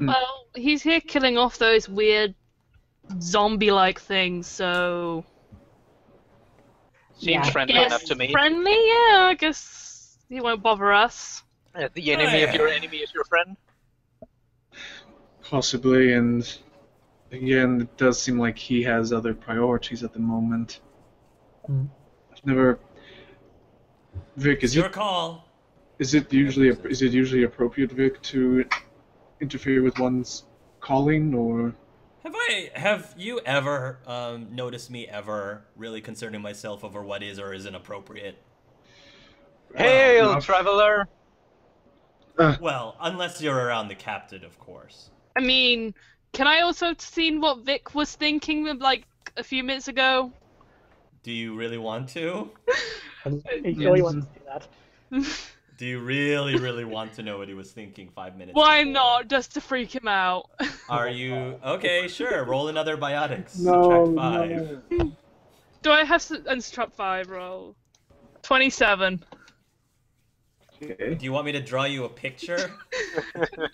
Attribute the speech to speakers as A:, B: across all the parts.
A: Well, he's here killing off those weird zombie-like things, so
B: Seems
C: Yeah.
B: friendly enough to
A: guess
B: me.
A: friendly. Yeah, I guess he won't bother us.
B: The enemy of your enemy is your friend.
D: Possibly, and again, it does seem like he has other priorities at the moment.
C: Hmm.
D: I've never. Vic,
E: It's your call.
D: is it usually appropriate, Vic, to interfere with one's calling, or
E: Have you ever noticed me ever really concerning myself over what is or isn't appropriate?
B: Hail,
D: no.
B: traveler!
E: Well, unless you're around the captain, of course.
A: I mean, can I also have seen what Vic was thinking like a few minutes ago?
E: Do you really want to?
C: He surely wants to do that.
E: Do you really, really want to know what he was thinking 5 minutes
A: Why
E: before?
A: not? Just to freak him out.
E: Are you... Okay, sure. Roll another biotics.
C: No,
E: Subtract 5.
C: no.
A: Do I have to unstrap 5 roll? 27.
D: okay?
E: Do you want me to draw you a picture?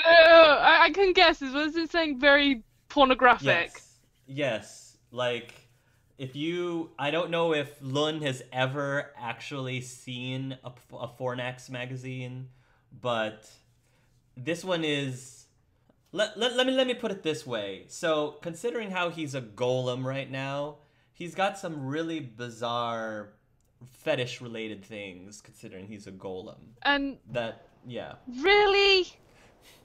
A: I can guess. Was it saying very pornographic?
E: Yes. Like, if you... I don't know if Lun has ever actually seen a Fornax magazine, but this one is... Let me put it this way. So, considering how he's a golem right now, he's got some really bizarre fetish-related things, considering he's a golem.
A: And
E: Yeah.
A: really?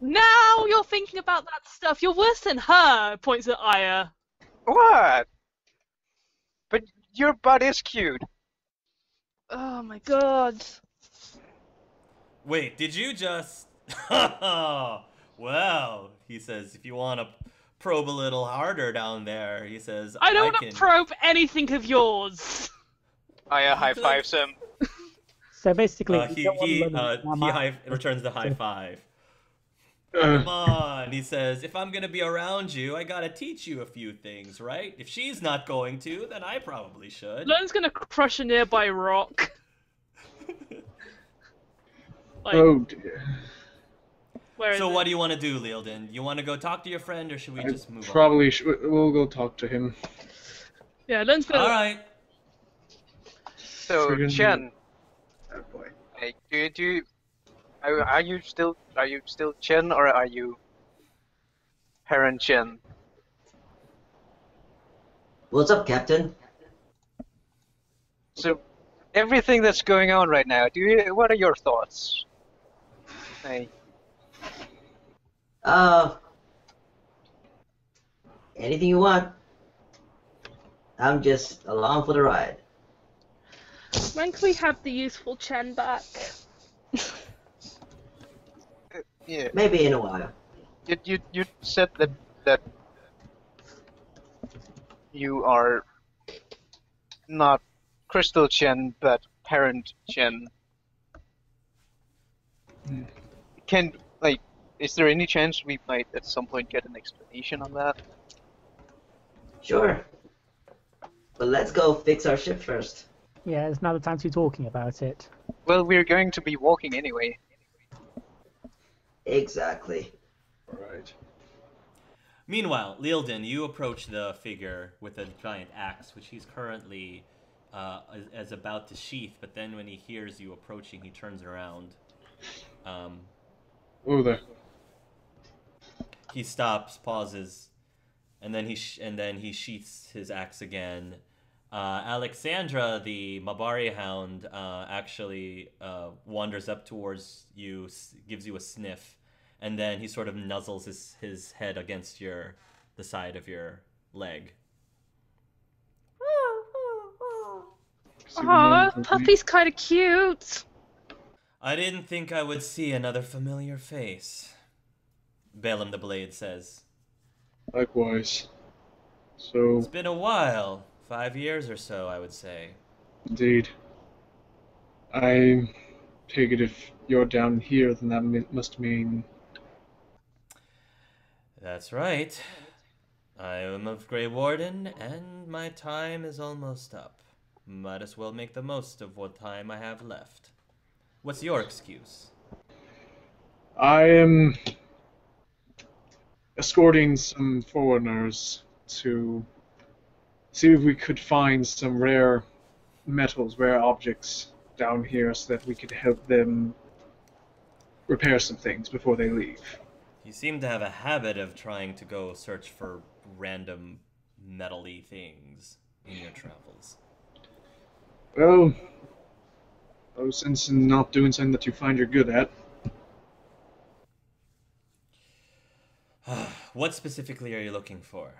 A: Now you're thinking about that stuff. You're worse than her, points at Aya.
B: What? But your butt is cute.
A: Oh my god.
E: Wait, did you just... Well, he says, if you want to probe a little harder down there, he says,
A: I don't want
E: can...
A: to probe anything of yours.
B: Aya high fives him.
C: So basically,
E: he
C: he
E: returns the high five. Come on, he says, if I'm going to be around you, I got to teach you a few things, right? If she's not going to, then I probably should.
A: Len's gonna crush a nearby rock. Like,
D: Oh dear.
A: where is
E: So
A: it?
E: what do you want to do, Lyledan? You want to go talk to your friend, or should we just move on?
D: Probably we'll go talk to him.
A: Yeah, Len's gonna.
E: All right.
B: So,
D: Friggin'
B: Chen,
D: Oh boy.
B: hey, are you still Chen or are you Parent Chen?
F: What's up, Captain?
B: So, everything that's going on right now, what are your thoughts? Hey,
F: Uh, anything you want. I'm just along for the ride.
A: When can we have the useful Chen back?
B: yeah,
F: Maybe in a while.
B: you said that you are not Crystal Chen but Parent Chen. Is there any chance we might at some point get an explanation on that?
F: Sure. But let's go fix our ship first.
C: Yeah, it's now the time to be talking about it.
B: Well, we're going to be walking anyway.
F: Exactly.
D: Alright.
E: Meanwhile, Lyledan, you approach the figure with a giant axe, which he's currently is about to sheath, but then when he hears you approaching, he turns around.
D: Oh there.
E: He stops, pauses, and then he sheaths his axe again. Alexandra, the Mabari hound, actually wanders up towards you, gives you a sniff, and then he sort of nuzzles his head against the side of your leg.
A: Aw, puppy's kind of cute.
E: I didn't think I would see another familiar face, Belim the Blade says.
D: Likewise. So
E: It's been a while. 5 years or so, I would say.
D: indeed. I take it if you're down here, then that must mean
E: That's right. I am of Grey Warden, and my time is almost up. Might as well make the most of what time I have left. What's your excuse?
D: I am escorting some foreigners to see if we could find some rare metals, rare objects down here so that we could help them repair some things before they leave.
E: You seem to have a habit of trying to go search for random metal-y things in your travels.
D: Well, no sense in not doing something that you find you're good at.
E: What specifically are you looking for?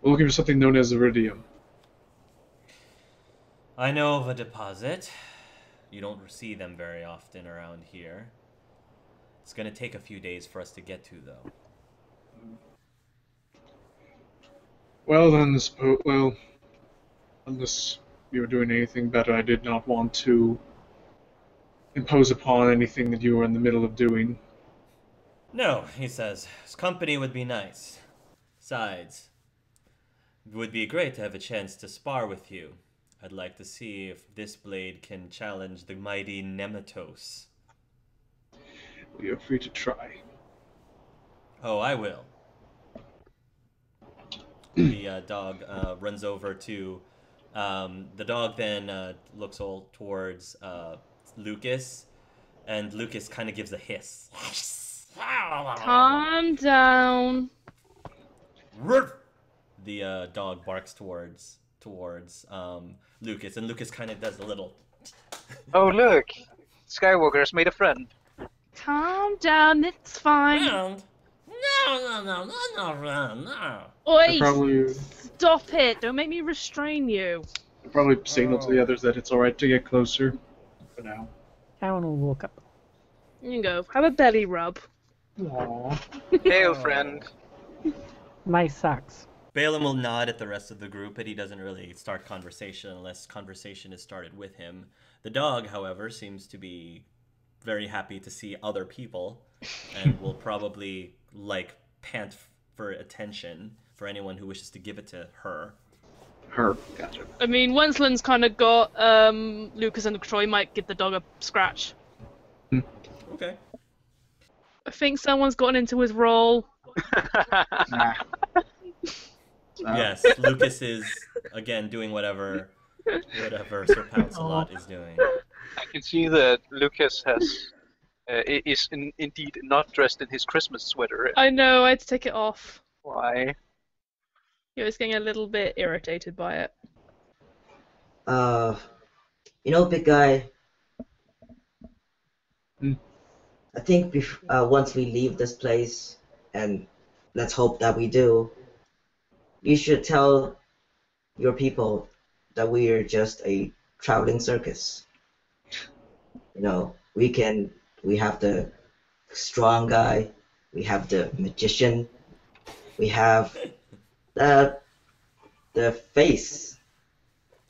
D: We're looking for something known as iridium.
E: I know of a deposit. You don't see them very often around here. It's going to take a few days for us to get to, though.
D: Well, then, unless you were doing anything better, I did not want to impose upon anything that you were in the middle of doing.
E: No, he says. His company would be nice. Besides, it would be great to have a chance to spar with you. I'd like to see if this blade can challenge the mighty Nematos.
D: We are free to try.
E: Oh, I will. The dog runs over to... the dog then looks all towards Lucas, and Lucas kind of gives a hiss.
A: Calm down.
E: The dog barks towards Lucas, and Lucas kind of does a little...
B: Oh, look! Skywalker's made a friend.
A: Calm down, it's fine.
E: No.
A: Oi,
D: Probably
A: stop it. Don't make me restrain you.
D: signal to the others that it's alright to get closer. For now.
C: Karen will walk up.
A: You can go. Have a belly rub.
C: Aww.
B: Hail, friend.
C: Nice sacks.
E: Belim will nod at the rest of the group, but he doesn't really start conversation unless conversation is started with him. The dog, however, seems to be very happy to see other people and will probably, pant for attention for anyone who wishes to give it to her.
D: Her. Gotcha.
A: I mean, once Lynn's kind of got Lucas under control, he might give the dog a scratch.
E: Okay.
A: I think someone's gotten into his role.
E: Yes, Lucas is, again, doing whatever Sir Pouncelot is doing.
B: I can see that Lucas is indeed not dressed in his Christmas sweater.
A: I know, I had to take it off.
B: Why?
A: He was getting a little bit irritated by it.
F: Big guy. I think once we leave this place, and let's hope that we do, you should tell your people that we are just a traveling circus. We have the strong guy, we have the magician, we have the face.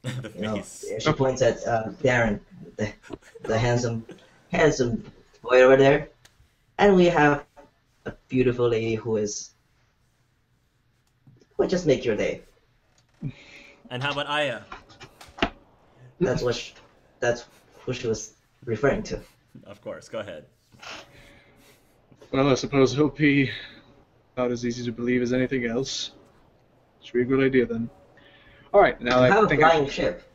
E: The face.
F: She points at Darren, the handsome boy over there, and we have a beautiful lady who will just make your day.
E: And how about Aya?
F: That's who she was referring to.
E: Of course, go ahead.
D: Well, I suppose he'll be not as easy to believe as anything else. Should be a good idea then. Alright, now
F: You have
D: I
F: a
D: think
F: flying ship.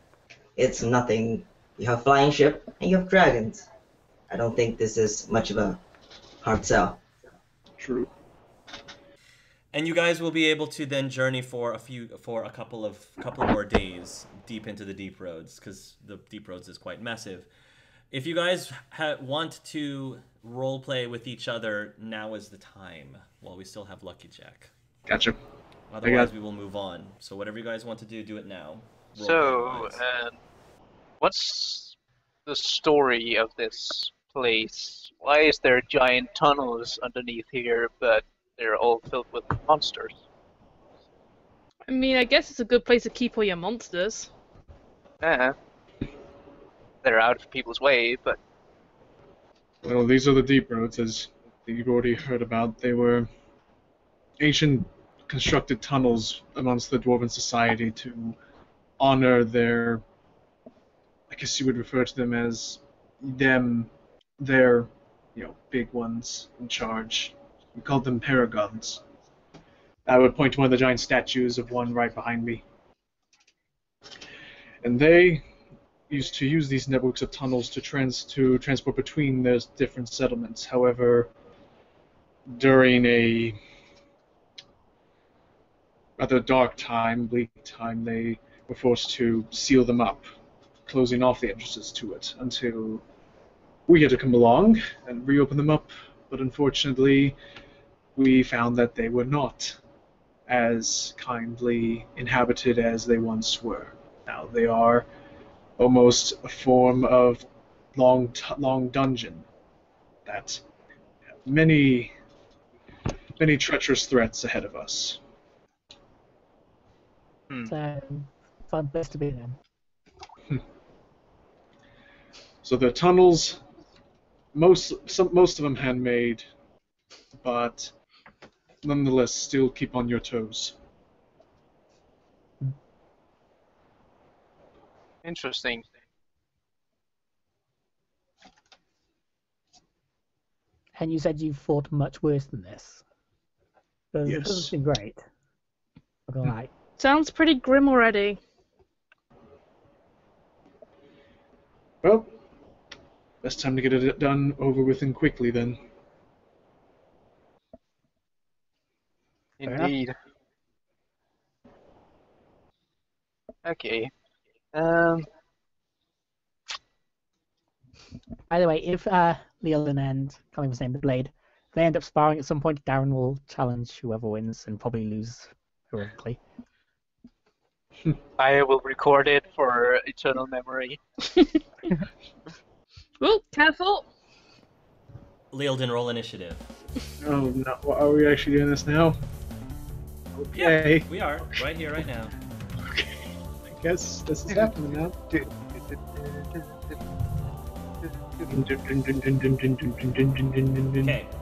F: It's nothing. You have a flying ship, and you have dragons. I don't think this is much of a hard sell.
D: True.
E: And you guys will be able to then journey for a couple more days deep into the deep roads, because the deep roads is quite massive. If you guys want to role play with each other, now is the time while we still have Lucky Jack.
D: Gotcha.
E: Otherwise, we will move on. So whatever you guys want to do it now.
B: So, what's the story of this place? Why is there giant tunnels underneath here, but they're all filled with monsters?
A: I mean, I guess it's a good place to keep all your monsters.
B: Yeah. They're out of people's way, but...
D: Well, these are the deep roads, as you've already heard about. They were ancient constructed tunnels amongst the Dwarven society to honor their... I guess you would refer to them as their, big ones in charge. We called them paragons. I would point to one of the giant statues of one right behind me. And they used to use these networks of tunnels to transport between the different settlements. However, during a rather dark time, bleak time, they were forced to seal them up, closing off the entrances to it until we had to come along and reopen them up. But unfortunately, we found that they were not as kindly inhabited as they once were. Now they are almost a form of long dungeon that have many treacherous threats ahead of us.
C: So, fun place to be then.
D: So the tunnels, most of them handmade, but nonetheless still keep on your toes.
B: Interesting.
C: And you said you fought much worse than this. Because it doesn't
D: Yes.
C: seem great. Not gonna lie.
A: Sounds pretty grim already.
D: Well, best time to get it done over with and quickly then.
C: enough.
B: Indeed. Okay.
C: By the way, if Lyledan and can't even name the blade, if they end up sparring at some point, Darren will challenge whoever wins and probably lose heroically.
B: I will record it for eternal memory.
A: Oh, careful!
E: Lyledan, roll initiative.
D: Oh no! Are we actually doing this now? Okay.
E: We are right here, right now.
D: Okay. I guess this is happening now.
E: Okay,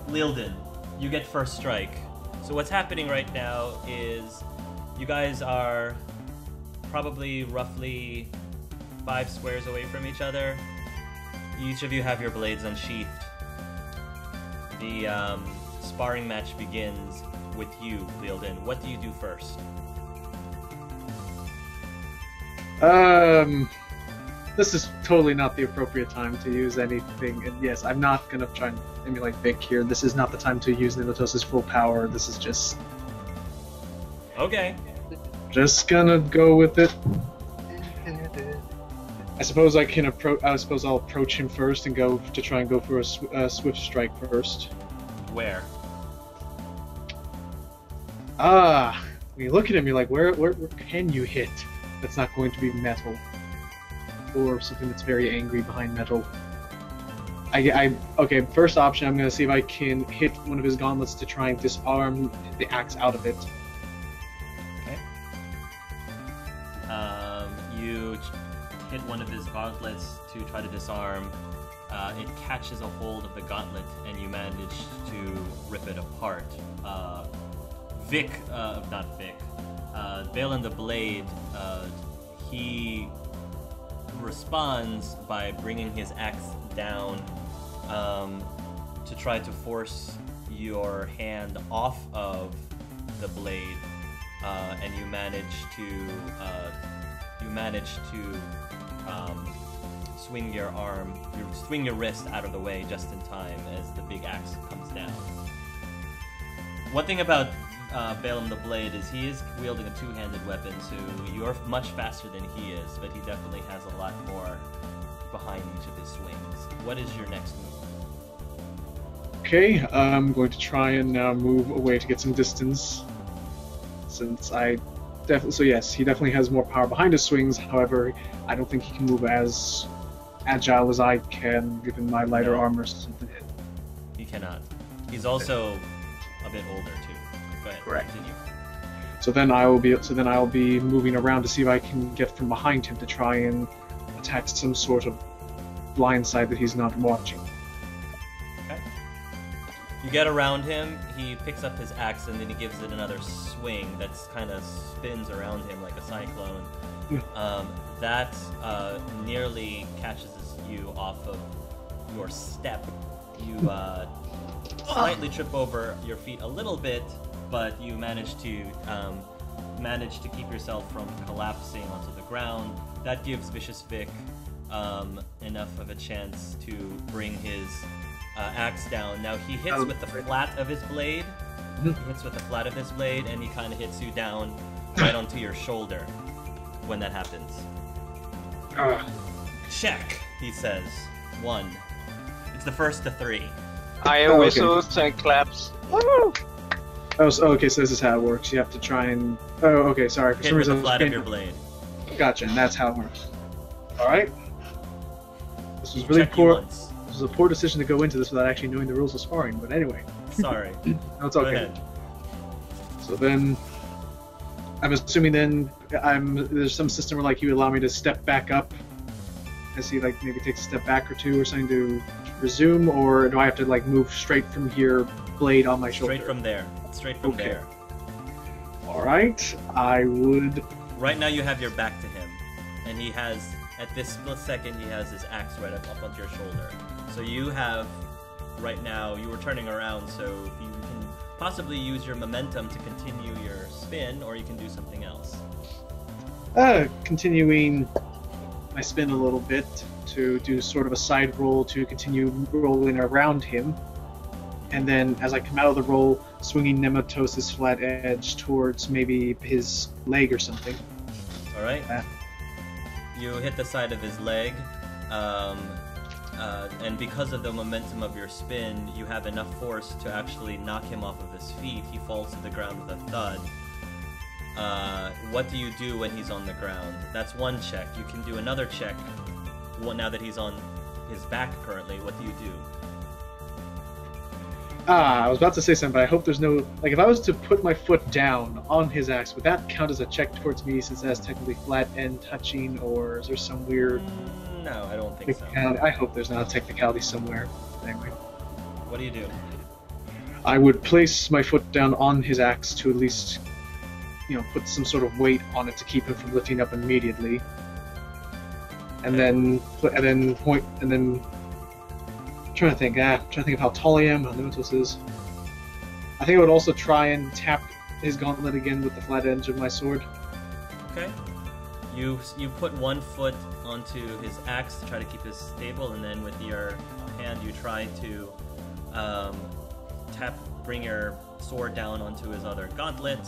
E: Lyledan, you get first strike. So what's happening right now is you guys are probably roughly 5 squares away from each other. Each of you have your blades unsheathed. The sparring match begins with you, Lyledan. What do you do first?
D: This is totally not the appropriate time to use anything, and yes, I'm not gonna try and emulate Vic here. This is not the time to use Nilotos' full power. This is just
E: Okay.
D: gonna go with it. I suppose I can suppose I'll approach him first and try and go for a swift strike first.
E: Where?
D: When you look at him, you're like, where can you hit? That's not going to be metal, or something that's very angry behind metal. Okay. First option, I'm gonna see if I can hit one of his gauntlets to try and disarm the axe out of it.
E: Okay. You hit one of his gauntlets to try to disarm. It catches a hold of the gauntlet, and you manage to rip it apart. Belim the Blade, he responds by bringing his axe down to try to force your hand off of the blade, and you manage to swing your wrist out of the way just in time as the big axe comes down. One thing about Belim the Blade is he is wielding a two-handed weapon, so you're much faster than he is, but he definitely has a lot more behind each of his swings. What is your next move?
D: Okay, I'm going to try and now move away to get some distance, since so yes, he definitely has more power behind his swings. However, I don't think he can move as agile as I can, given my lighter armor.
E: He cannot. He's also a bit older too. Go ahead.
D: Correct.
E: Continue.
D: So then I'll be moving around to see if I can get from behind him to try and attack some sort of blind side that he's not watching.
E: Okay. You get around him. He picks up his axe and then he gives it another swing that's kind of spins around him like a cyclone. That nearly catches you off of your step. You slightly trip over your feet a little bit, but you manage to keep yourself from collapsing onto the ground. That gives Vicious Vic enough of a chance to bring his axe down. Now he hits with the flat of his blade. He hits with the flat of his blade, and he kind of hits you down right onto your shoulder when that happens. Check, he says. 1. It's the first to 3.
B: I whistles and claps. Woo!
D: Oh, okay, so this is how it works. You have to try and... Oh, okay, sorry. For
E: Hit
D: some
E: with
D: reason,
E: the flat of your blade.
D: Gotcha, and that's how it works. Alright. This was
E: You
D: really
E: check you
D: poor.
E: once.
D: This was a poor decision to go into this without actually knowing the rules of sparring, but anyway.
E: Sorry.
D: No, it's okay.
E: Go ahead.
D: So then... I'm assuming then there's some system where like you allow me to step back up as he like maybe takes a step back or two or something to resume, or do I have to like move straight from here, blade on my shoulder?
E: Straight from there. Straight from
D: Okay.
E: there.
D: Alright, I would...
E: Right now you have your back to him, and he has, at this split second, he has his axe right up onto your shoulder. So you have, right now, you were turning around, so you can possibly use your momentum to continue your spin, or you can do something else.
D: Continuing my spin a little bit to do sort of a side roll to continue rolling around him. And then as I come out of the roll, swinging Nematos's flat edge towards maybe his leg or something.
E: Alright. You hit the side of his leg, and because of the momentum of your spin, you have enough force to actually knock him off of his feet. He falls to the ground with a thud. What do you do when he's on the ground? That's one check. You can do another check. Now that he's on his back currently, what do you do?
D: I was about to say something, but I hope there's no... Like, if I was to put my foot down on his axe, would that count as a check towards me since that's technically flat end touching, or is there some weird...
E: No, I don't think so.
D: I hope there's not a technicality somewhere. Anyway.
E: What do you do?
D: I would place my foot down on his axe to at least, put some sort of weight on it to keep him from lifting up immediately. And then point, and then... trying to think of how tall I am, how Nemesis is. I think I would also try and tap his gauntlet again with the flat edge of my sword.
E: Okay. You put one foot onto his axe to try to keep it stable, and then with your hand you try to bring your sword down onto his other gauntlet.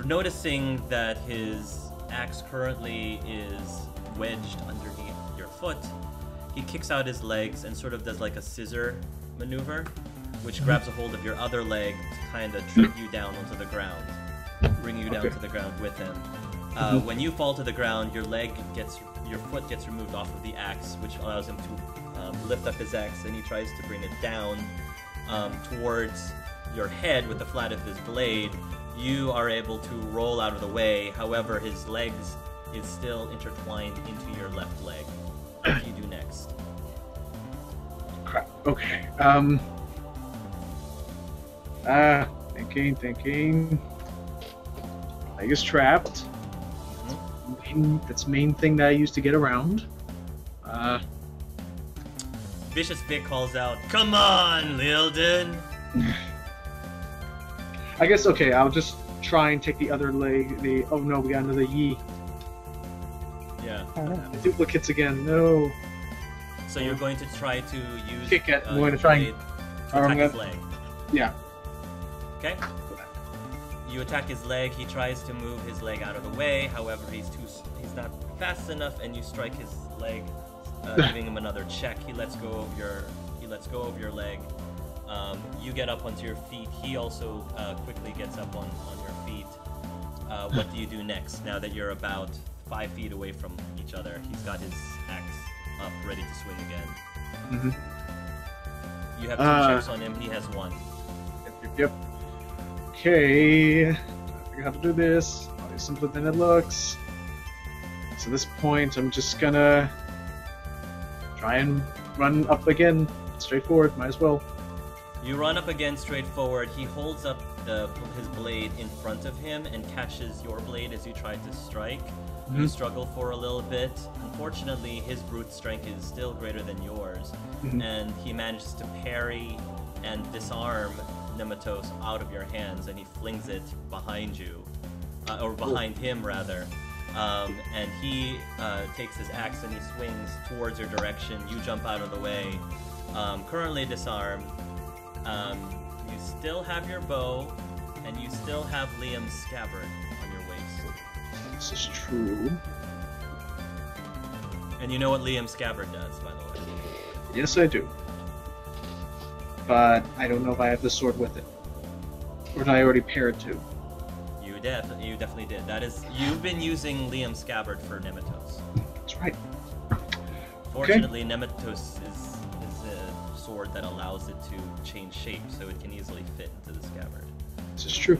E: Noticing that his axe currently is wedged underneath your foot, he kicks out his legs and sort of does like a scissor maneuver, which grabs a hold of your other leg to kind of trip you down onto the ground, bring you down to the ground with him. When you fall to the ground, your foot gets removed off of the axe, which allows him to lift up his axe, and he tries to bring it down towards your head with the flat of his blade. You are able to roll out of the way, however his legs is still intertwined into your left leg. What do you do next?
D: Crap. Okay. Thinking. Leg is trapped. That's the main thing that I use to get around.
E: Vicious Vic calls out, "Come on, Lyledan!"
D: I guess, okay, I'll just try and take the other leg. Oh no, we got another Yi.
E: Yeah.
D: The duplicates again, no.
E: So you're going to try to use
D: Kick it. I'm going to
E: your
D: try and...
E: blade to attack his leg.
D: Yeah.
E: Okay. You attack his leg. He tries to move his leg out of the way. However, he's not fast enough, and you strike his leg, giving him another check. He lets go of your leg. You get up onto your feet. He also quickly gets up on your feet. What do you do next? Now that you're about 5 feet away from each other, he's got his axe up, ready to swing again.
D: Mm-hmm.
E: You have 2 checks on him. He has 1.
D: Yep. Okay. I figure out how to do this. Probably simpler than it looks. So at this point, I'm just gonna try and run up again. Straightforward. Might as well.
E: You run up again straight forward. He holds up his blade in front of him and catches your blade as you try to strike.
D: Mm-hmm.
E: You struggle for a little bit. Unfortunately, his brute strength is still greater than yours, and he manages to parry and disarm Nematos out of your hands, and he flings it behind you, or behind him rather. And he takes his axe and he swings towards your direction. You jump out of the way. Currently disarmed. You still have your bow, and you still have Liam's scabbard on your waist.
D: This is true.
E: And you know what Liam's scabbard does, by the way.
D: Yes, I do. But I don't know if I have the sword with it. Or did I already pair it to?
E: You definitely did. That is, you've been using Liam's scabbard for Nematos.
D: That's right.
E: Fortunately, Nematos is a sword that allows it to change shape, so it can easily fit into the scabbard.
D: This is true.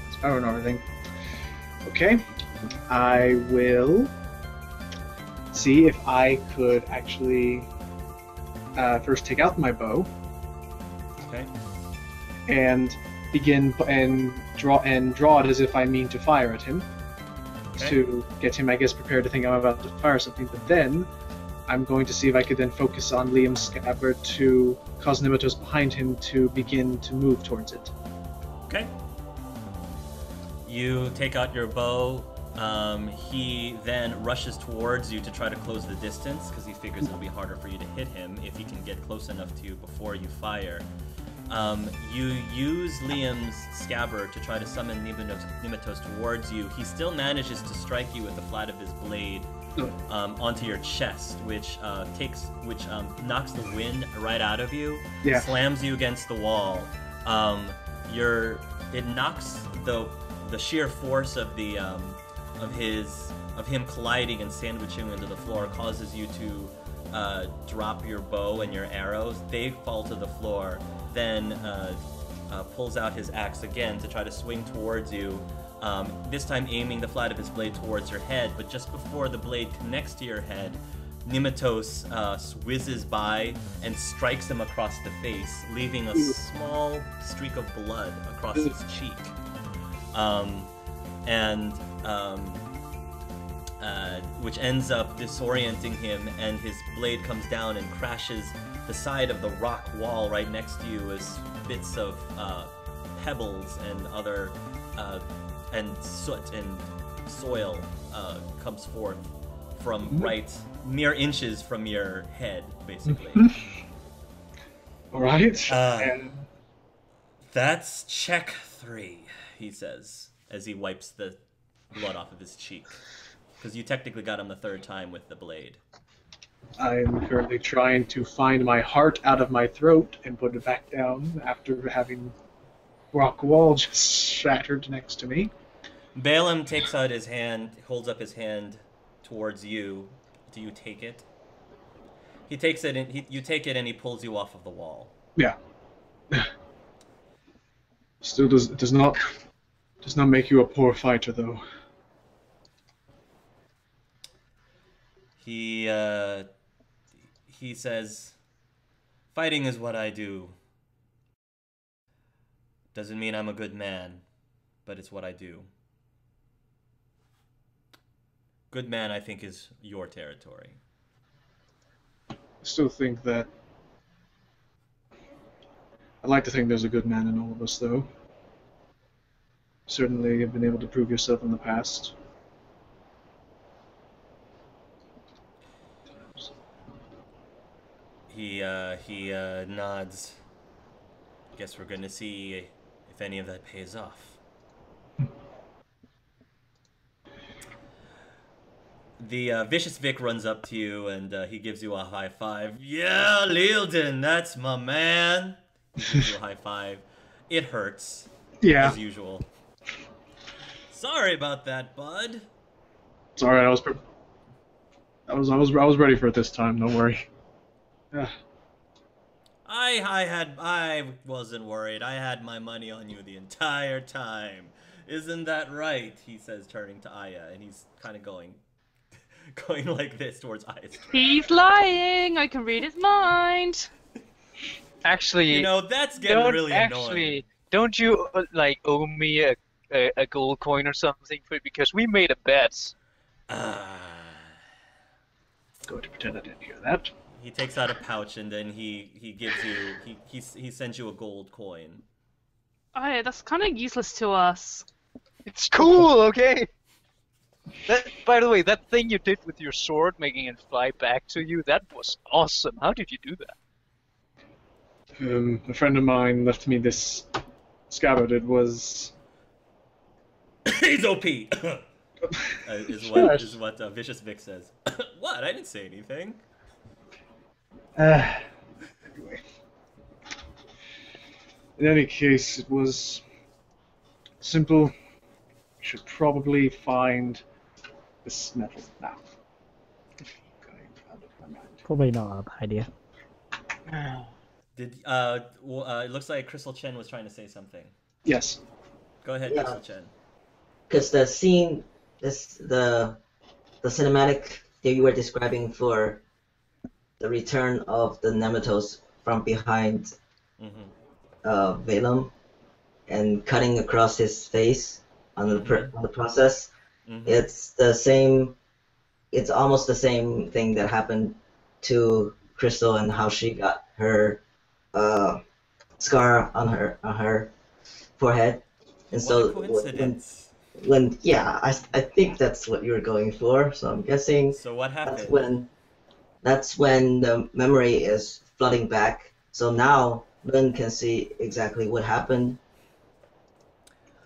D: It's power and everything. Okay. I will see if I could actually first take out my bow
E: Okay.
D: and begin and draw it as if I mean to fire at him,
E: Okay.
D: to get him, I guess, prepared to think I'm about to fire something. But then I'm going to see if I could then focus on Liam's scabbard to cause Nematos behind him to begin to move towards it.
E: Okay. You take out your bow. He then rushes towards you to try to close the distance because he figures it'll be harder for you to hit him if he can get close enough to you before you fire. You use Liam's scabbard to try to summon Nematos towards you. He still manages to strike you with the flat of his blade onto your chest, which knocks the wind right out of you,
D: Yeah.
E: slams you against the wall. It knocks the sheer force of him colliding and sandwiching into the floor causes you to drop your bow and your arrows. They fall to the floor. Then pulls out his axe again to try to swing towards you. This time aiming the flat of his blade towards your head, but just before the blade connects to your head, Nematos whizzes by and strikes him across the face, leaving a small streak of blood across his cheek. Which ends up disorienting him, and his blade comes down and crashes the side of the rock wall right next to you as bits of pebbles and other and soot and soil comes forth from mere inches from your head, basically.
D: All right.
E: That's check 3, he says, as he wipes the blood off of his cheek. Because you technically got him the 3rd time with the blade.
D: I'm currently trying to find my heart out of my throat and put it back down after having rock wall just shattered next to me.
E: Belim takes out his hand, holds up his hand towards you. Do you take it? He takes it, and you take it, and he pulls you off of the wall.
D: Yeah. Still does not make you a poor fighter, though.
E: He says, "Fighting is what I do. Doesn't mean I'm a good man, but it's what I do. Good man, I think, is your territory."
D: I still think that... I'd like to think there's a good man in all of us, though. Certainly you've been able to prove yourself in the past.
E: He nods. Guess we're gonna see if any of that pays off. The Vicious Vic runs up to you and he gives you a high five. "Yeah, Lyledan, that's my man." He gives you a high five. It hurts,
D: Yeah.
E: as usual. Sorry about that, bud.
D: It's alright, I was ready for it this time, don't worry.
E: I wasn't worried. I had my money on you the entire time. Isn't that right? He says, turning to Aya, and he's kind of going like this towards Aya's.
A: He's lying. I can read his mind.
B: Actually,
E: You know, that's getting really annoying.
B: don't you like owe me a gold coin or something for it, because we made a bet.
D: Going to pretend I didn't hear that.
E: he takes out a pouch and then he gives you he sends you a gold coin.
A: Oh, yeah, that's kind of useless to us.
B: It's cool, okay? That, by the way, that thing you did with your sword, making it fly back to you, that was awesome. How did you do that?
D: A friend of mine left me this scabbard. It was.
E: He's OP. Is what Vicious Vic says. What? I didn't say anything.
D: Anyway. In any case, it was simple. We should probably find this metal now.
C: Probably not a bad idea.
E: Did it looks like Crystal Chen was trying to say something.
D: Yes.
E: Go ahead,
F: Yeah.
E: Crystal Chen.
F: Because the scene, the cinematic that you were describing for the return of the Nematodes from behind Belim and cutting across his face on the process, it's the same. It's almost the same thing that happened to Crystal and how she got her scar on her forehead, and
E: What
F: so
E: a coincidence.
F: I think that's what you were going for. So I'm guessing
E: So what happened?
F: that's when the memory is flooding back. So now Lun can see exactly what happened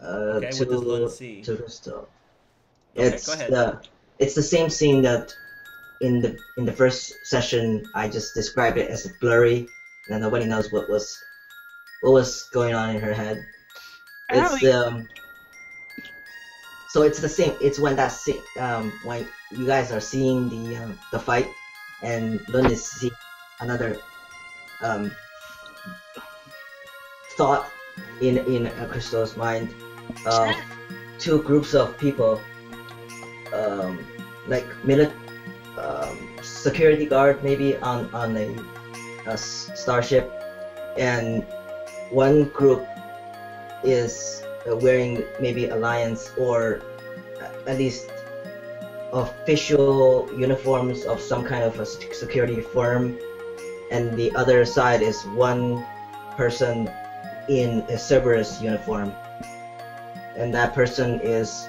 E: Okay, what does Lun see?
F: to Crystal.
E: Okay, go ahead.
F: It's the same scene that in the first session I just described it as blurry, and nobody knows what was going on in her head. It's so it's the same. It's when that scene, when you guys are seeing the fight, and Lun is seeing another thought in Crystal's mind. Two groups of people, like security guard maybe on a starship, and one group is wearing maybe Alliance or at least official uniforms of some kind of a security firm, and the other side is one person in a Cerberus uniform, and that person is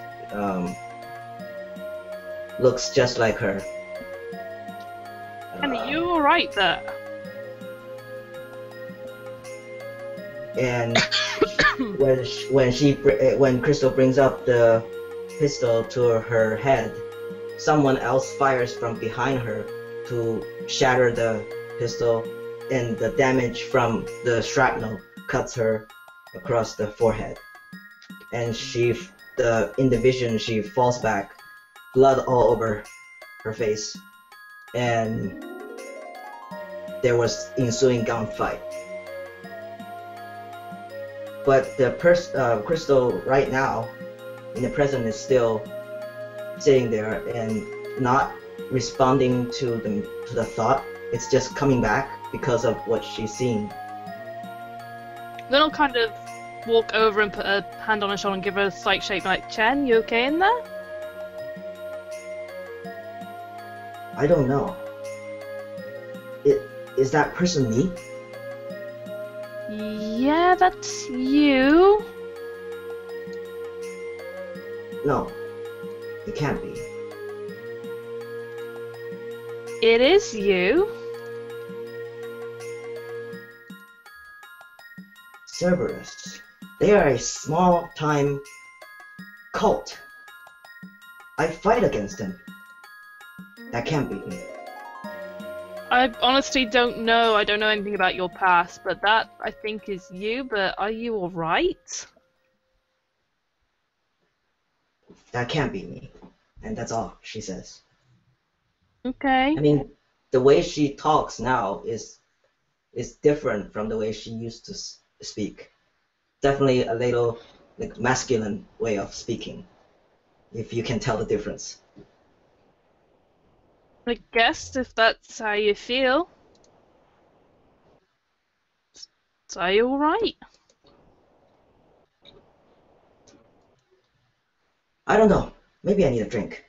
F: looks just like her.
A: And you were right there.
F: And when Crystal brings up the pistol to her head, someone else fires from behind her to shatter the pistol, and the damage from the shrapnel cuts her across the forehead. And in the vision, she falls back, blood all over her face, and there was ensuing gunfight. But the Crystal right now, in the present, is still sitting there and not responding to the thought. It's just coming back because of what she's seen.
A: Then I'll kind of walk over and put a hand on her shoulder and give her a slight shake, like, Chen, you okay in there?
F: I don't know. Is that person me?
A: Yeah, that's you.
F: No, it can't be.
A: It is you.
F: Cerberus. They are a small-time cult. I fight against them. That can't be me.
A: I honestly don't know. I don't know anything about your past, but that, I think, is you. But are you alright?
F: That can't be me. And that's all she says.
A: Okay.
F: I mean, the way she talks now is different from the way she used to speak. Definitely a little like masculine way of speaking, if you can tell the difference.
A: I guess if that's how you feel. So are you alright?
F: I don't know. Maybe I need a drink.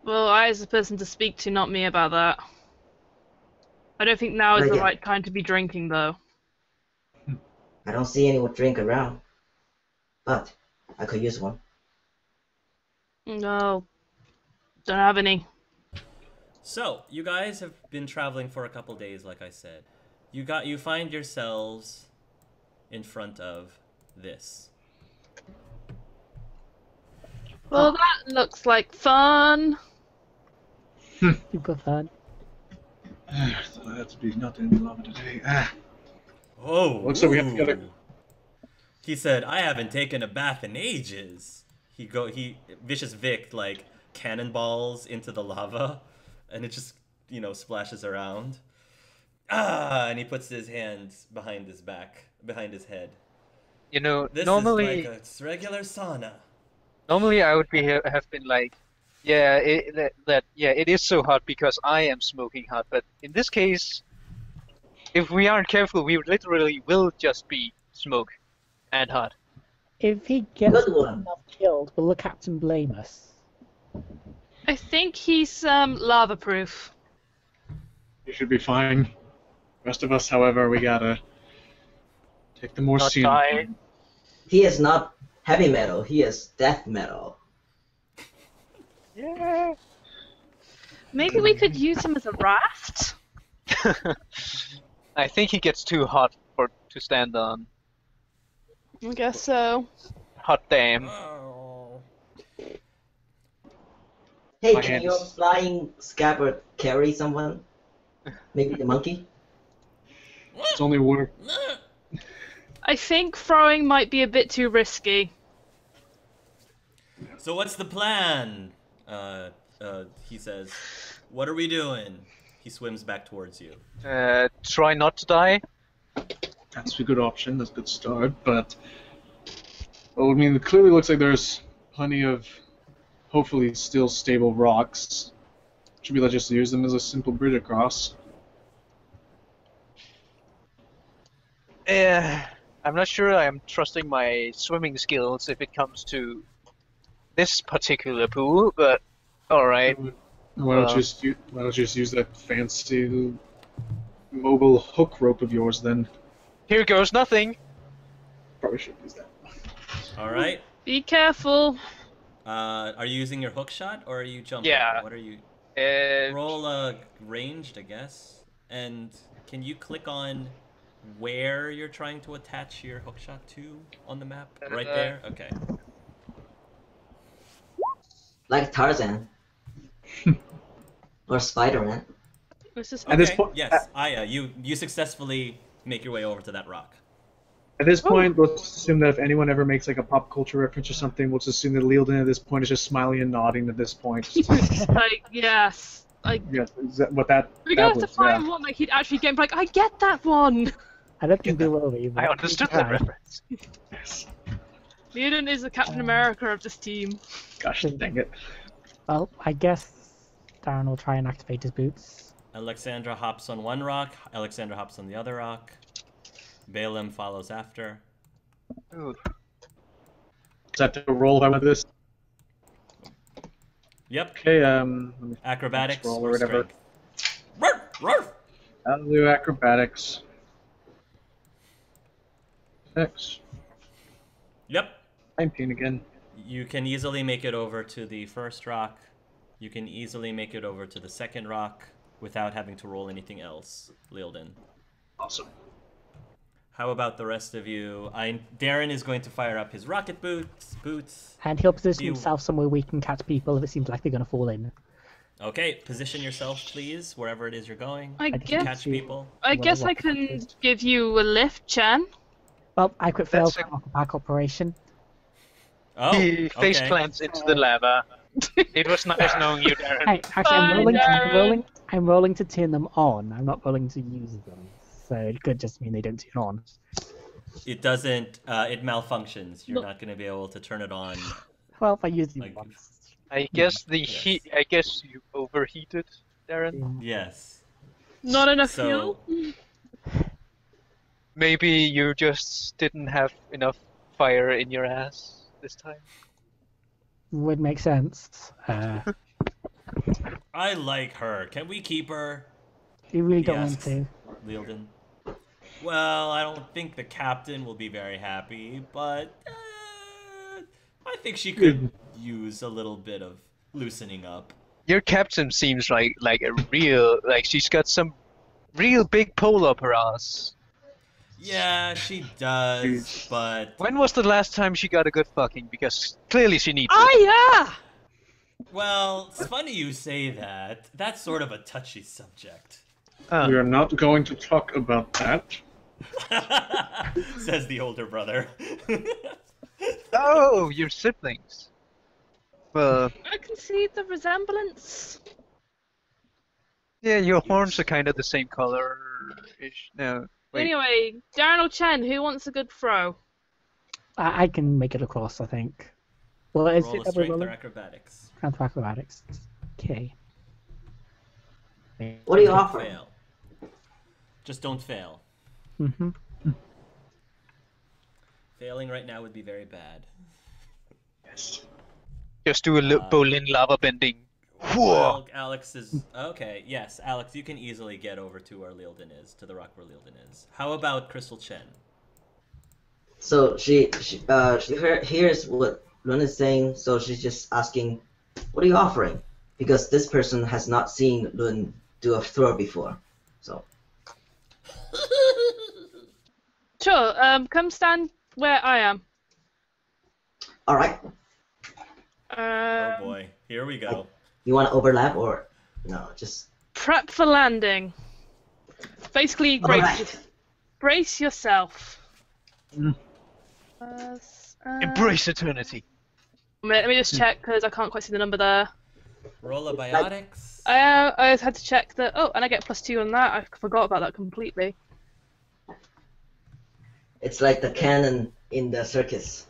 A: Well, I is the person to speak to, not me about that. I don't think now is the
F: Right, yeah.
A: right time to be drinking, though.
F: I don't see anyone drink around, but I could use one.
A: No, don't have any.
E: So, you guys have been traveling for a couple days, like I said. You find yourselves in front of this.
A: Well, that looks like fun.
C: Super fun.
D: Thought I had to be not doing the lava today.
E: Oh,
D: Looks like we have to get a-
E: ooh. He said, "I haven't taken a bath in ages." Vicious Vic like cannonballs into the lava, and it just splashes around. And he puts his hands behind his back, behind his head.
B: You know,
E: This
B: normally,
E: is like a regular sauna.
B: normally I would have been like, yeah, it is so hot because I am smoking hot. But in this case, if we aren't careful, we literally will just be smoke and hot.
C: If he gets
F: Good one.
C: himself killed, will the captain blame us?
A: I think he's lava proof.
D: You should be fine. Rest of us, however, we gotta take the more
B: Not
D: scenic
B: die.
D: one.
F: He is not heavy metal, he is death metal.
B: Yeah.
A: Maybe we could use him as a raft.
B: I think he gets too hot to stand on.
A: I guess so.
B: Hot damn.
F: Hey,
D: My
F: can your
D: hands.
F: flying scabbard carry someone? Maybe the monkey?
D: It's only water.
A: I think throwing might be a bit too risky.
E: So what's the plan? He says, "What are we doing?" He swims back towards you.
B: Try not to die.
D: That's a good option. That's a good start. But well, I mean, it clearly looks like there's plenty of, hopefully, still stable rocks. Should we just use them as a simple bridge across?
B: I'm not sure I am trusting my swimming skills if it comes to this particular pool, but alright.
D: Why don't you just use that fancy mobile hook rope of yours then?
B: Here goes nothing.
D: Probably should use that.
E: All right.
A: Be careful.
E: Are you using your hook shot or are you jumping?
B: Yeah.
E: What are you?
B: Uh,
E: Roll ranged, I guess. And can you click on where you're trying to attach your hook shot to on the map? Right there. Okay.
F: Like Tarzan. Or Spider-Man.
A: This is
D: At this
E: Okay,
D: point,
E: yes, Aya, you successfully make your way over to that rock.
D: at this point, let's assume that if anyone ever makes like a pop culture reference or something, we'll just assume that Lyledan at this point is just smiling and nodding at this point.
A: like, yes. Like,
D: Yes, is that what that?
A: we're
D: that
A: gonna have to
D: was,
A: find
D: yeah.
A: one that he'd actually get like, I get that one!
C: I don't think they will either.
B: I understood that reference.
D: Yes.
A: Lyledan is the Captain America of this team.
D: Gosh dang it.
C: Well, I guess Darren will try and activate his boots.
E: Alexandra hops on one rock. Alexandra hops on the other rock. Belim follows after.
B: Ooh.
D: Is that the roll if I went this?
E: Yep.
D: Okay, let me
E: Acrobatics
D: roll
E: or
D: or whatever.
E: strength. Ruff, ruff.
D: I'll do acrobatics. X.
E: Yep.
D: 19 again.
E: You can easily make it over to the first rock. You can easily make it over to the second rock without having to roll anything else, Lyledan.
D: Awesome.
E: How about the rest of you? Darren is going to fire up his rocket boots.
C: And he'll position
E: You-
C: himself somewhere we can catch people if it seems like they're going to fall in.
E: Okay, position yourself, please, wherever it is you're going.
A: I
C: I
E: To
A: guess
E: catch people.
A: I guess I can give you a lift, Chan.
C: Well, I quit failed
B: That's
C: for back operation.
E: Oh,
B: He face
E: okay.
B: plants into the lava. It was nice knowing you, Darren.
C: Hey, actually, I'm rolling to turn them on. I'm not rolling to use them. So it could just mean they don't turn on.
E: It doesn't. It malfunctions. You're
A: No.
E: not going to be able to turn it on.
C: Well, if I use them
E: Like-
C: once.
B: I guess the
E: Yes.
B: heat. I guess you overheated, Darren.
E: Yes.
A: Not enough
E: So-
A: fuel.
B: Maybe you just didn't have enough fire in your ass this time.
C: Would make sense.
E: I like her. Can we keep her?
C: You really
E: He
C: don't want
E: asks
C: to.
E: Lyledan. Well, I don't think the captain will be very happy, but I think she could use a little bit of loosening up.
B: Your captain seems like a real she's got some real big pole up her ass.
E: Yeah, she does, but
B: When was the last time she got a good fucking? Because clearly she needs it.
A: Oh yeah!
E: well, it's funny you say that. That's sort of a touchy subject.
D: We are not going to talk about that.
E: Says the older brother.
B: Oh, your siblings. Well,
A: I can see the resemblance.
B: yeah, your horns are kind of the same color-ish. No, wait.
A: Anyway, Darren or Chen, who wants a good throw?
C: I can make it across, I think. Well, is
E: Roll
C: it
E: a
C: that we're
E: strength or
C: rolling?
E: acrobatics.
C: Strength or acrobatics. Okay.
F: What are you
E: Don't
F: offering?
E: fail. Just don't fail.
C: Mm-hmm.
E: Failing right now would be very bad.
B: Just do a Belim lava bending. Whoa!
E: Well, Alex is okay. Yes, Alex, you can easily get over to where Lyledan is, to the rock where Lyledan is. How about Crystal Chen?
F: So she hears what Lun is saying, so she's just asking, what are you offering? Because this person has not seen Lun do a throw before. So
A: Sure, come stand where I am.
F: alright.
E: Oh boy, here we go.
F: You wanna overlap or no, just
A: Prep for landing. Basically,
F: alright.
A: brace yourself.
B: Embrace eternity.
A: Let me just check because I can't quite see the number there.
E: Roll a biotics.
A: I had to check that. Oh, and I get +2 on that. I forgot about that completely.
F: It's like the cannon in the circus.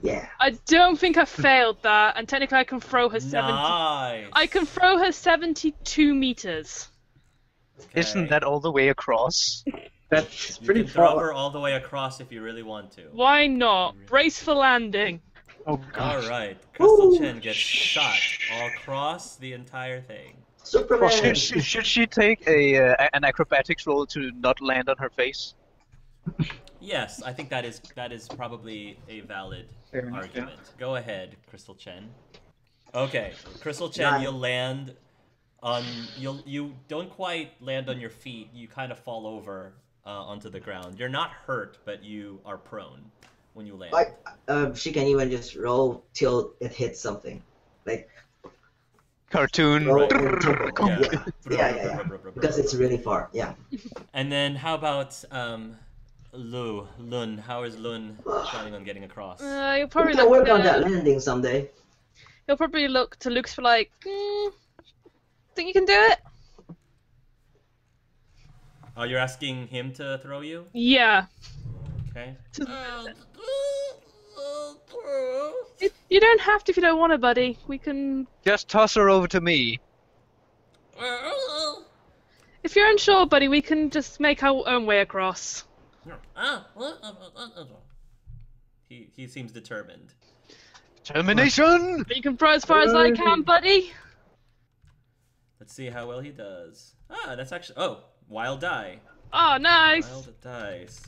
F: Yeah.
A: I don't think I failed that, and technically I can throw her 70.
E: Nice.
A: I can throw her 72 meters.
E: Okay.
B: Isn't that all the way across?
D: That's
E: You
D: pretty
E: can throw
D: far.
E: her all the way across if you really want to.
A: Why not? Brace for landing.
D: Oh
E: All
D: god.
E: right, Crystal
F: Woo!
E: Chen gets shot all across the entire thing.
F: Superman.
B: Should she take an acrobatics roll to not land on her face?
E: Yes, I think that is probably a valid
D: Fair enough,
E: argument. Go ahead, Crystal Chen. Okay, Crystal Chen, you'll land on you don't quite land on your feet. You kind of fall over onto the ground. You're not hurt, but you are prone when you land.
F: Like, she can even just roll till it hits something. Like,
B: Cartoon.
F: roll
E: Yeah.
F: yeah. Because it's really far. Yeah.
E: And then how about Lun? How is Lun planning on getting across?
A: You'll
F: We
A: probably
F: can work
A: look.
F: on that landing someday.
A: He'll probably look to Luke's for like. Think you can do it?
E: Oh, you're asking him to throw you?
A: Yeah.
E: Okay.
A: You don't have to if you don't want to, buddy. We can.
B: Just toss her over to me.
A: If you're unsure, buddy, we can just make our own way across.
E: He seems determined.
B: Termination!
A: But you can throw as far as I can, buddy.
E: Let's see how well he does. Ah, that's actually wild die.
A: Oh, nice.
E: Wild dice.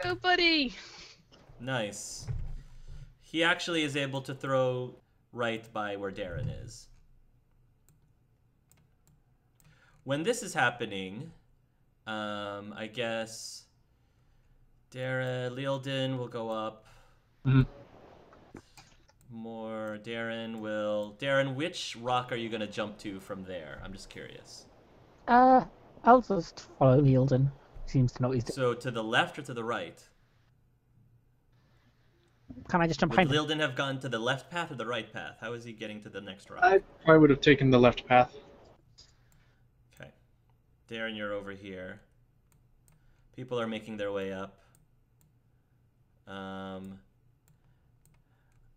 A: Go, buddy.
E: Nice. He actually is able to throw right by where Darren is. When this is happening, I guess Lyledan will go up.
D: Mhm.
E: More Darren, which rock are you gonna jump to from there? I'm just curious.
C: I'll just follow Lyledan. Seems to know what he's doing.
E: So to the left or to the right?
C: Can I just jump
E: Would
C: behind him?
E: Lyledan have gone to the left path or the right path? How is he getting to the next rock?
D: I probably would have taken the left path.
E: Okay. Darren, you're over here. People are making their way up.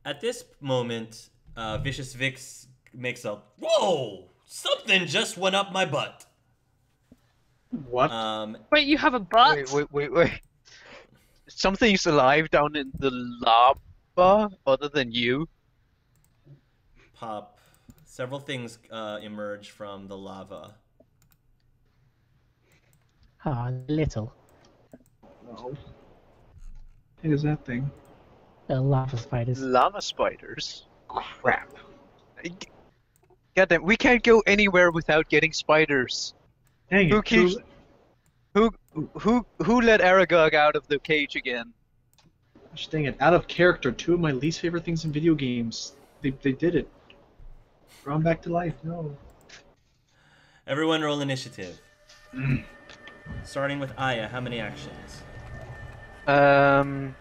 E: At this moment, Vicious Vix makes a whoa! Something just went up my butt.
D: What?
A: Wait, you have a butt?
B: Wait. Something's alive down in the lava other than you.
E: Pop Several things emerge from the lava.
C: Ah, little.
D: No. What is that thing?
C: Lava spiders.
B: Llama spiders.
D: Crap.
B: Goddamn, we can't go anywhere without getting spiders.
D: Dang it.
B: Who keeps? Who let Aragog out of the cage again?
D: Gosh dang it. Out of character, two of my least favorite things in video games. They did it. Brought 'em back to life. No.
E: Everyone roll initiative. Starting with Aya, how many actions?
B: 1.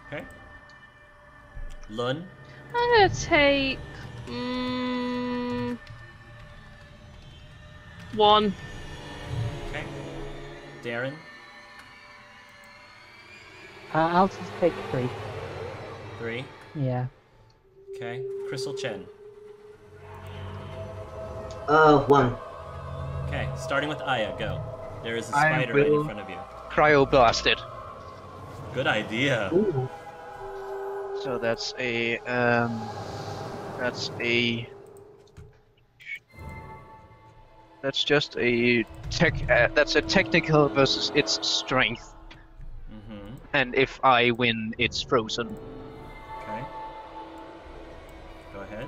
E: Okay. Lun,
A: I'm gonna take 1.
E: okay. Darren,
C: I'll just take 3.
E: 3.
C: Yeah.
E: Okay. Crystal Chen.
F: 1.
E: Okay, starting with Aya, go. There is a
B: I
E: spider right in
B: will-
E: front of you.
B: Cryoblasted.
E: Good idea.
D: Ooh.
B: So that's a that's just a that's a technical versus its strength.
E: Mm-hmm.
B: And if I win, it's frozen.
E: Okay. Go ahead.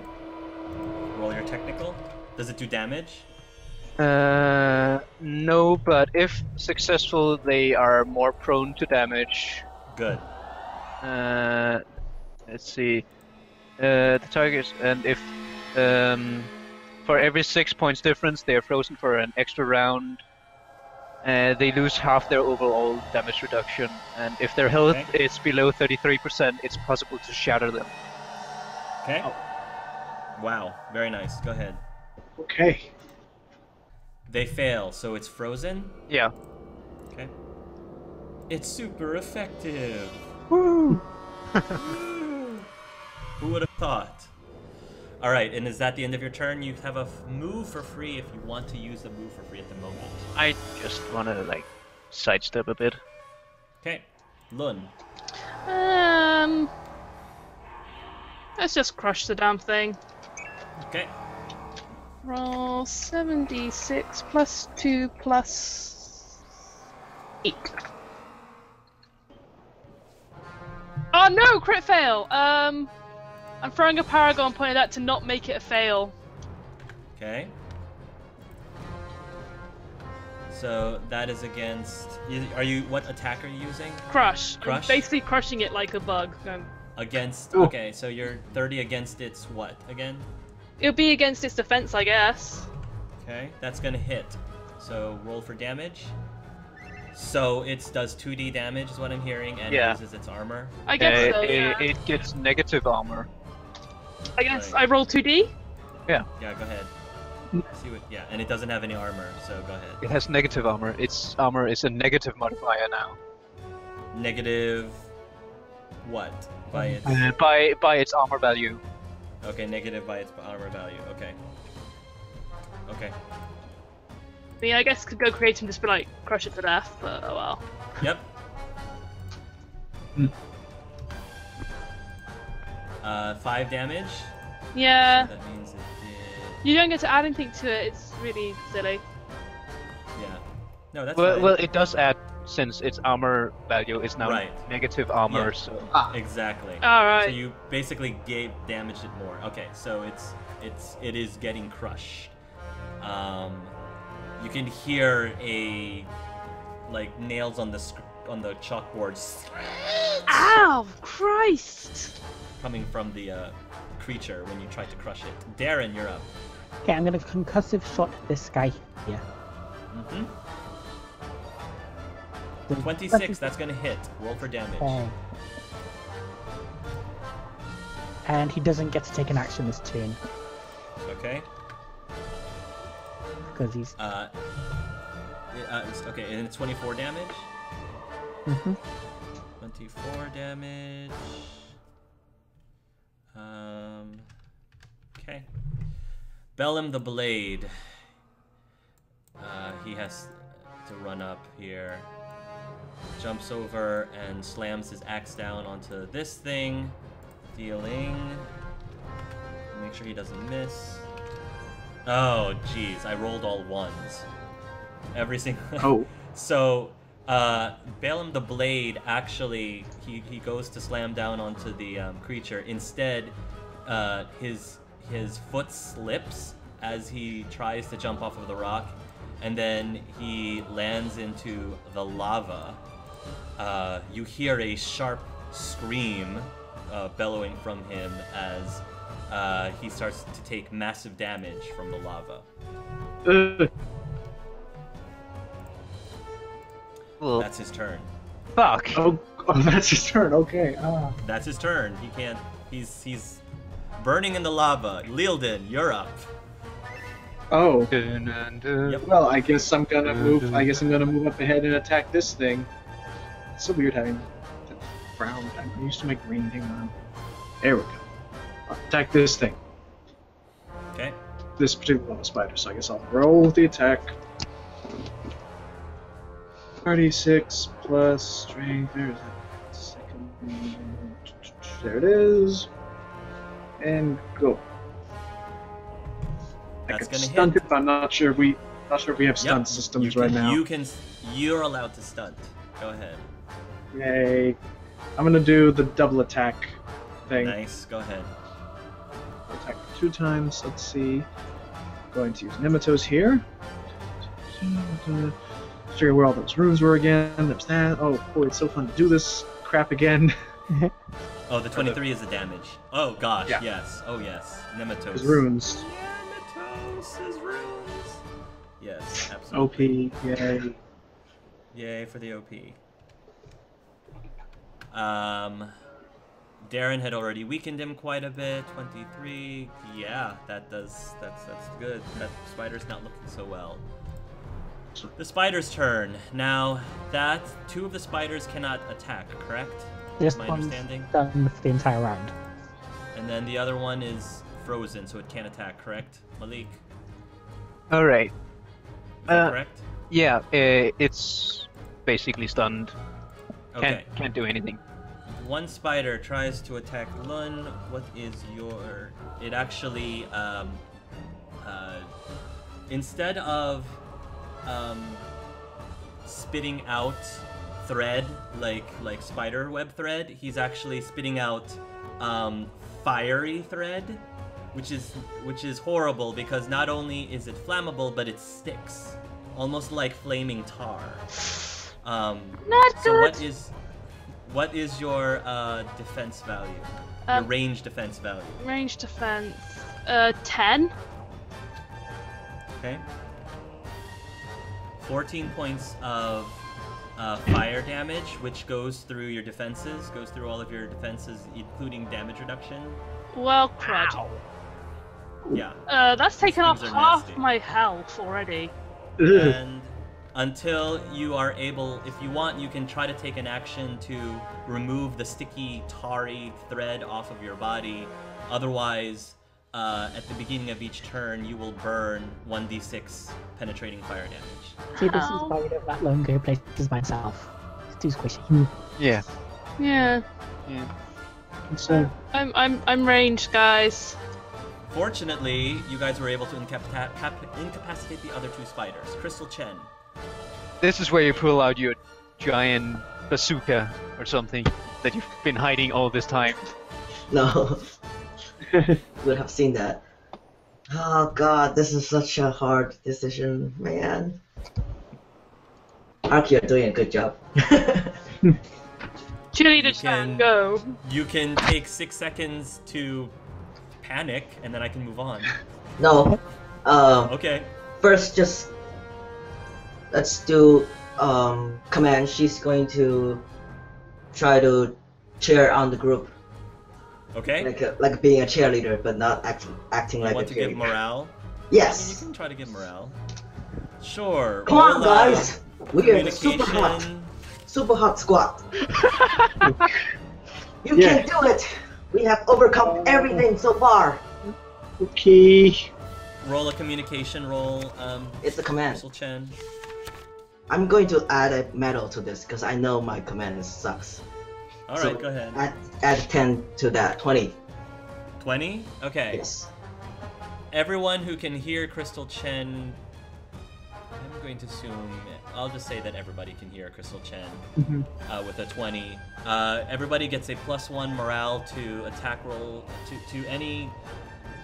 E: Roll your technical. Does it do damage?
B: No, but if successful, they are more prone to damage.
E: Good.
B: Let's see. The target, and if for every 6 points difference, they are frozen for an extra round. They lose half their overall damage reduction, and if their health
E: Okay.
B: is below 33%, it's possible to shatter them.
E: Okay. Wow. Very nice. Go ahead.
D: Okay.
E: They fail, so it's frozen.
B: Yeah.
E: Okay. It's super effective.
B: Woo!
E: Who would have thought? All right, and is that the end of your turn? You have a move for free if you want to use the move for free at the moment.
B: I just wanna like sidestep a bit.
E: Okay. Lun.
A: Let's just crush the damn thing.
E: Okay.
A: Roll 7d6 plus 2 plus 8. Oh no, crit fail! I'm throwing a paragon pointed at to not make it a fail.
E: Okay. So that is against. Are you? What attack are you using?
A: Crush.
E: Crush?
A: I'm basically crushing it like a bug.
E: Against.
D: Ooh.
E: Okay, so you're 30 against its what again?
A: It'll be against its defense, I guess.
E: Okay, that's gonna hit. So roll for damage. So it does 2d damage, is what I'm hearing, and
B: Yeah.
E: uses its armor.
A: I guess so,
B: it,
A: yeah.
B: it gets negative armor.
A: I guess
E: Right.
A: I roll 2d?
E: Yeah, go ahead. See what? Yeah, and it doesn't have any armor, so go ahead.
B: It has negative armor. Its armor is a negative modifier now.
E: Negative. What? By its.
B: By its armor value.
E: Okay, negative by its armor value. Okay. Okay.
A: I mean, I guess could go create and just be like, crush it to death, but oh well.
E: Yep.
D: Hmm.
E: 5 damage.
A: Yeah,
E: That means it did.
A: you don't get to add anything to it, it's really silly.
E: Yeah. No, that's
B: Well,
E: fine.
B: well, it does add since its armor value is now
E: Right.
B: negative armor.
E: Yeah.
B: So
E: Exactly.
A: Alright.
E: So you basically damaged it more. Okay, so it is getting crushed. You can hear like nails on the chalkboard
A: Ow! Christ!
E: coming from the creature when you try to crush it. Darren, you're up.
C: Okay, I'm gonna concussive shot this guy here.
E: Mm-hmm.
C: The
E: 26. That's gonna hit. Roll for damage.
C: Oh. And he doesn't get to take an action this turn
E: Okay.
C: because he's.
E: Okay, and it's 24 damage.
C: Mhm.
E: 24 damage. Okay. Belim the Blade. He has to run up here. Jumps over and slams his axe down onto this thing. Dealing. Make sure he doesn't miss. Oh, jeez, I rolled all ones. Every single.
D: Oh.
E: So, Belim the Blade actually he goes to slam down onto the creature. Instead, his foot slips as he tries to jump off of the rock, and then he lands into the lava. You hear a sharp scream bellowing from him as he starts to take massive damage from the lava.
B: Well,
E: That's his turn.
B: fuck.
D: Oh, that's his turn. Okay.
E: That's his turn. He can't. He's burning in the lava. Lyledan, you're up.
D: Oh.
B: Dun, dun, dun.
E: Yep.
D: Well, I guess I'm gonna move. I guess I'm gonna move up ahead and attack this thing. It's so weird having brown. I'm used to my green. Hang on. There we go. I'll attack this thing.
E: Okay.
D: This particular level spider. So I guess I'll roll the attack. 36 plus strength. There's that second. There it is. And go. I
E: That's
D: could
E: gonna
D: stunt
E: hit.
D: it, but I'm not sure if we have stunt systems
E: you
D: right
E: can,
D: now.
E: You're allowed to stunt. Go ahead.
D: Yay. I'm gonna do the double attack thing.
E: Nice. Go ahead.
D: Attack 2 times. Let's see. Going to use Nematodes here. Figure where all those runes were again. There's that. Oh boy, it's so fun to do this crap again.
E: Oh, the 23 is the damage. Oh gosh,
D: Yeah.
E: yes. Oh yes. Nematodes.
D: His runes.
E: Nematodes, his runes. Yes,
D: OP.
E: absolutely.
D: Yay.
E: Yay for the OP. Darren had already weakened him quite a bit. 23. Yeah, that's good. That spider's not looking so well. The spider's turn. Now, that 2 of the spiders cannot attack, correct?
C: Just
E: My
C: one's
E: understanding.
C: done for the entire round.
E: And then the other one is frozen, so it can't attack, correct? Malik,
B: All right.
E: is that correct?
B: Yeah, it's basically stunned.
E: Okay.
B: Can't do anything.
E: One spider tries to attack Lun. What is your... It actually, instead of spitting out thread, like spider web thread, he's actually spitting out fiery thread, which is horrible because not only is it flammable, but it sticks, almost like flaming tar.
A: Not
E: So
A: good.
E: what is your defense value? Your range defense value?
A: Range defense. 10.
E: Okay. 14 points of fire damage, which goes through your defenses, goes through all of your defenses, including damage reduction.
A: Well, crud.
E: Yeah.
A: That's taken off
E: things are
A: half
E: nasty.
A: my health already.
E: And until you are able, if you want, you can try to take an action to remove the sticky, tarry thread off of your body. Otherwise, at the beginning of each turn, you will burn 1d6 penetrating fire damage.
C: See, this is
A: Ow.
C: why we don't let Lone go places by himself. It's too squishy.
B: Yeah.
A: Yeah.
D: So,
A: I'm ranged, guys.
E: Fortunately, you guys were able to incapacitate the other 2 spiders. Crystal Chen.
B: This is where you pull out your giant bazooka or something that you've been hiding all this time.
F: No. Would have seen that. Oh god, this is such a hard decision, man. Ark, you're doing a good job.
A: Chili
E: You
A: to
E: can-
A: go.
E: You can take 6 seconds to panic, and then I can move on.
F: No.
E: Okay.
F: First, just let's do command. She's going to try to cheer on the group,
E: Okay.
F: like being a cheerleader, but not acting
E: You
F: like
E: want
F: a
E: to give
F: cheerleader.
E: morale? I mean,
F: Yes.
E: you can try to give morale. Sure.
F: Come on,
E: roll,
F: guys. We are super hot,
E: Communication.
F: super hot squad. You
D: Yeah.
F: can do it. We have overcome everything so far.
D: okay.
E: Roll a communication roll.
F: It's a command.
E: Crystal Chen.
F: I'm going to add a medal to this because I know my command sucks.
E: All
F: So
E: right, go ahead.
F: Add 10 to that. 20.
E: 20? Okay.
F: Yes.
E: Everyone who can hear Crystal Chen, I'm going to assume, I'll just say that everybody can hear Crystal Chen with a 20. Everybody gets a +1 morale to attack roll,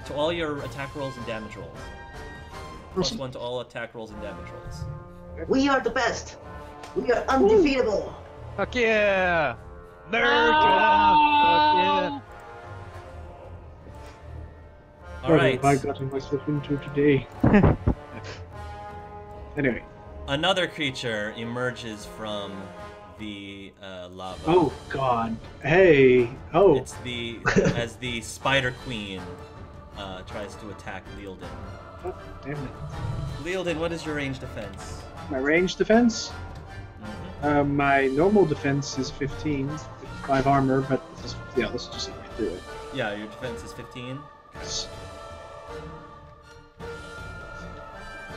E: to all your attack rolls and damage rolls. +1 to all attack rolls and damage rolls.
F: We are the best. We are undefeatable.
B: Fuck yeah! America!
E: All
D: What
E: right.
D: have I gotten myself into today? Anyway.
E: Another creature emerges from the lava.
D: Oh God. Hey. Oh.
E: It's as the Spider Queen tries to attack Lyledan.
D: Oh, damn it.
E: Lyledan, what is your range defense?
D: My range defense? My normal defense is 15, 5 armor, but let's just do it.
E: Yeah, your defense is 15.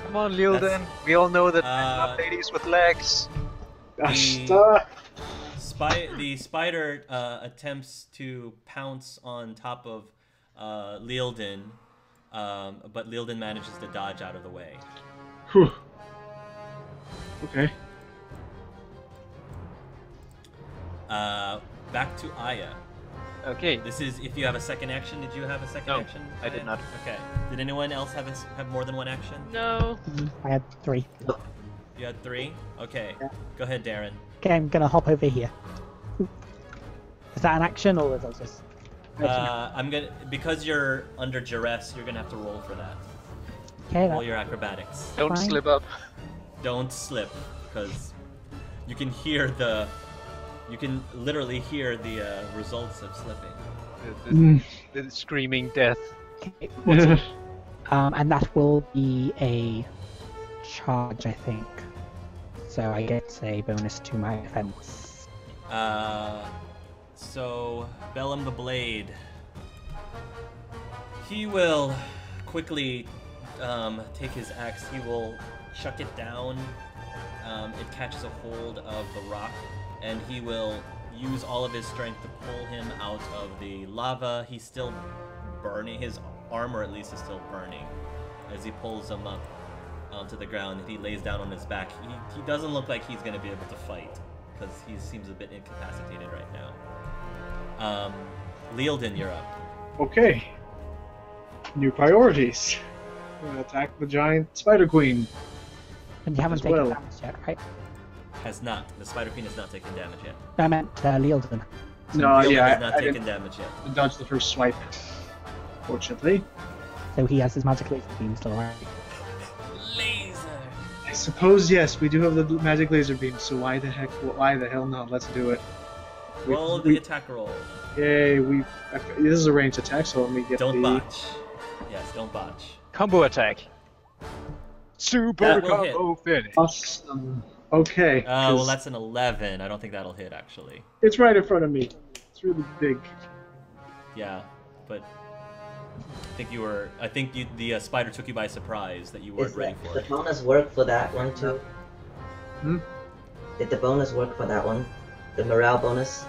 B: Come on, Lyledan. We all know that men love ladies with legs.
E: The spider attempts to pounce on top of Lyledan, but Lyledan manages to dodge out of the way.
D: Whew. Okay.
E: Back to Aya.
B: Okay.
E: This is if you have a second action. Did you have a second
B: No,
E: action?
B: I did not.
E: Okay. Did anyone else have more than one action?
A: No.
C: I had 3.
E: You had 3? Okay.
C: Yeah.
E: Go ahead, Darren.
C: Okay, I'm gonna hop over here. Is that an action or is that just?
E: Because you're under duress, you're gonna have to roll for that.
C: Okay,
E: Roll
C: that,
E: your acrobatics.
B: Don't
C: Fine.
B: slip up.
E: Don't slip, because you can hear you can literally hear the results of slipping.
B: The screaming death.
C: okay. And that will be a charge, I think. So I get a bonus to my defense.
E: So Belim the Blade. He will quickly take his axe. He will chuck it down. It catches a hold of the rock, and he will use all of his strength to pull him out of the lava. He's still burning. His armor, at least, is still burning as he pulls him up onto the ground. And he lays down on his back. He doesn't look like he's going to be able to fight because he seems a bit incapacitated right now. Lyledan, you're up.
D: Okay. New priorities. We're gonna attack the giant spider queen.
C: And you haven't
D: As
C: taken
D: well.
C: damage yet, right?
E: Has not. The Spider Queen has not taken damage yet.
C: No, I meant Lyledan.
D: No,
E: Lyledan
D: yeah,
E: has not
D: I
E: taken
D: didn't
E: damage yet.
D: dodge the first swipe. Fortunately.
C: So he has his magic laser beam still, right?
E: Laser.
D: I suppose yes, we do have the magic laser beam. So why the hell not? Let's do it.
E: Roll the attack roll.
D: Yay! This is a ranged attack, so let me get
E: Don't
D: the.
E: botch. Yes, don't botch.
B: Combo attack. Super
E: That will
B: combo finish.
D: Awesome. Okay.
E: Well,
D: 'cause
E: that's an 11. I don't think that'll hit, actually.
D: it's right in front of me. It's really big.
E: Yeah, but I think the spider took you by surprise that you weren't ready for
F: The
E: it.
F: bonus work for that one too?
D: Hmm?
F: Did the bonus work for that one? The morale bonus?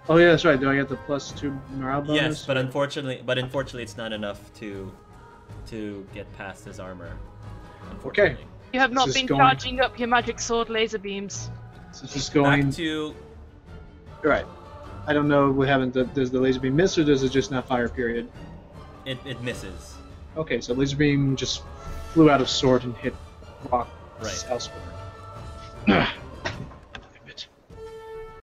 D: Oh yeah, that's right. Do I get the +2 morale bonus?
E: Yes, but unfortunately, it's not enough to get past his armor. Unfortunately.
A: You have not
D: This is
A: been
D: going-
A: charging up your magic sword laser beams.
D: So it's just going.
E: Back to
D: Right. I don't know. Does the laser beam miss or does it just not fire? Period.
E: it misses.
D: Okay, so laser beam just flew out of sword and hit rock
E: Right.
D: elsewhere.